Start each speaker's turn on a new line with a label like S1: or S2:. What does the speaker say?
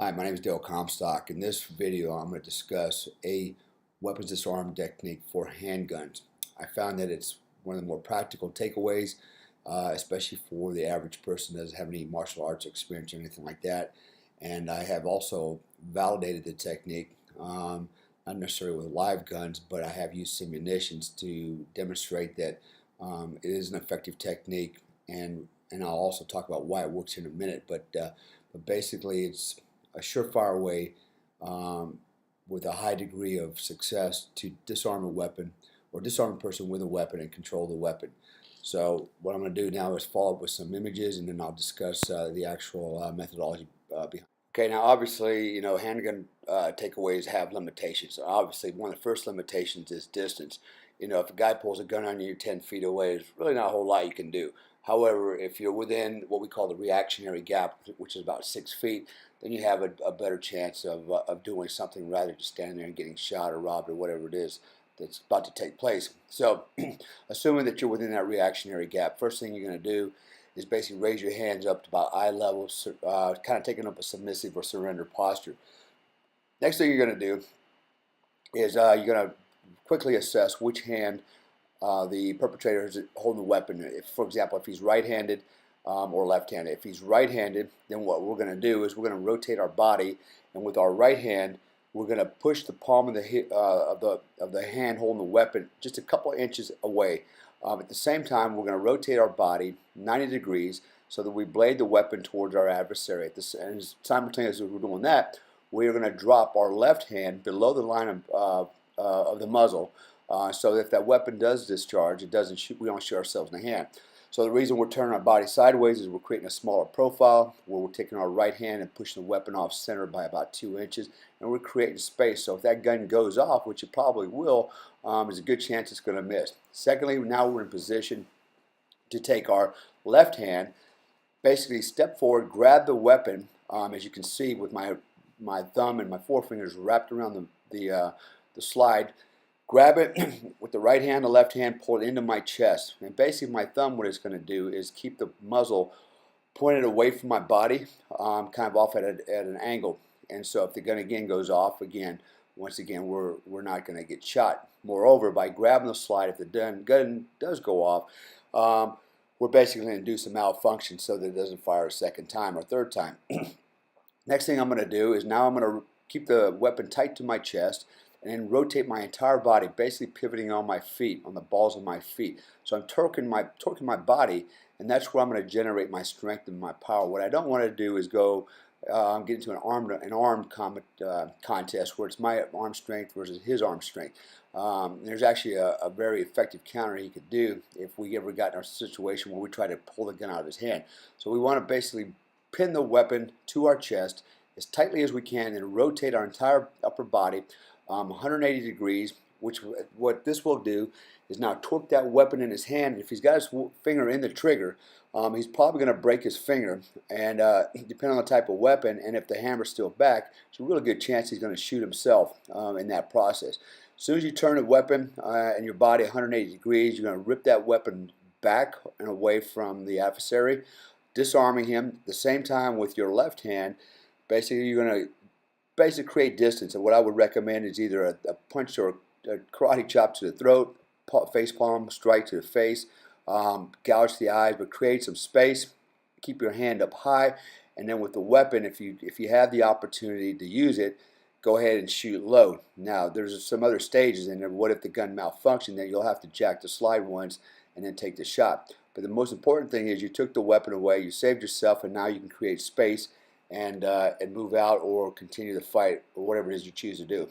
S1: Hi, my name is Dale Comstock. In this video, I'm going to discuss a weapons disarm technique for handguns. I found that it's one of the more practical takeaways, especially for the average person that doesn't have any martial arts experience or anything like that. And I have also validated the technique, not necessarily with live guns, but I have used simulations to demonstrate that it is an effective technique. And I'll also talk about why it works in a minute. But basically, it's a surefire way with a high degree of success to disarm a weapon or disarm a person with a weapon and control the weapon. So what I'm going to do now is follow up with some images, and then I'll discuss the actual methodology behind. Okay, now obviously, handgun takeaways have limitations. Obviously, one of the first limitations is distance. If a guy pulls a gun on you 10 feet away, there's really not a whole lot you can do. However, if you're within what we call the reactionary gap, which is about 6 feet, then you have a better chance of doing something rather than just standing there and getting shot or robbed or whatever it is that's about to take place. So, assuming that you're within that reactionary gap, first thing you're going to do is basically raise your hands up to about eye level, kind of taking up a submissive or surrender posture. Next thing you're going to do is you're going to quickly assess which hand the perpetrator is holding the weapon. If, for example, if he's right-handed or left-handed. If he's right-handed, then what we're going to do is we're going to rotate our body, and with our right hand, we're going to push the palm of the hand holding the weapon just a couple inches away. At the same time, we're going to rotate our body 90 degrees so that we blade the weapon towards our adversary. And simultaneously as we're doing that, we are going to drop our left hand below the line of the muzzle, so that if that weapon does discharge, it doesn't shoot. We don't shoot ourselves in the hand. So the reason we're turning our body sideways is we're creating a smaller profile where we're taking our right hand and pushing the weapon off center by about 2 inches, and we're creating space. So if that gun goes off, which it probably will, there's a good chance it's going to miss. Secondly, now we're in position to take our left hand, basically step forward, grab the weapon, as you can see with my thumb and my forefingers wrapped around the slide. Grab it with the right hand, the left hand, pull it into my chest. And basically my thumb, what it's going to do is keep the muzzle pointed away from my body, kind of off at an angle. And so if the gun again goes off, once again, we're not going to get shot. Moreover, by grabbing the slide, if the gun does go off, we're basically going to induce a malfunction so that it doesn't fire a second time or third time. Next thing I'm going to do is now I'm going to keep the weapon tight to my chest and then rotate my entire body, basically pivoting on my feet, on the balls of my feet. So I'm torquing my body, and that's where I'm going to generate my strength and my power. What I don't want to do is go get into an armed contest where it's my arm strength versus his arm strength. There's actually a very effective counter he could do if we ever got in a situation where we try to pull the gun out of his hand. So we want to basically pin the weapon to our chest as tightly as we can and rotate our entire upper body 180 degrees, which what this will do is now torque that weapon in his hand. If he's got his finger in the trigger, he's probably going to break his finger, and depending on the type of weapon and if the hammer's still back, it's a really good chance he's going to shoot himself in that process. As soon as you turn the weapon and your body 180 degrees, you're going to rip that weapon back and away from the adversary, disarming him. At the same time, with your left hand, basically you're going to create distance, and what I would recommend is either a punch or a karate chop to the throat, face palm strike to the face, gouge the eyes, but create some space. Keep your hand up high, and then with the weapon, if you have the opportunity to use it, go ahead and shoot low. Now there's some other stages in there. What if the gun malfunctions? Then you'll have to jack the slide once and then take the shot. But the most important thing is you took the weapon away, you saved yourself, and now you can create space and move out or continue the fight or whatever it is you choose to do.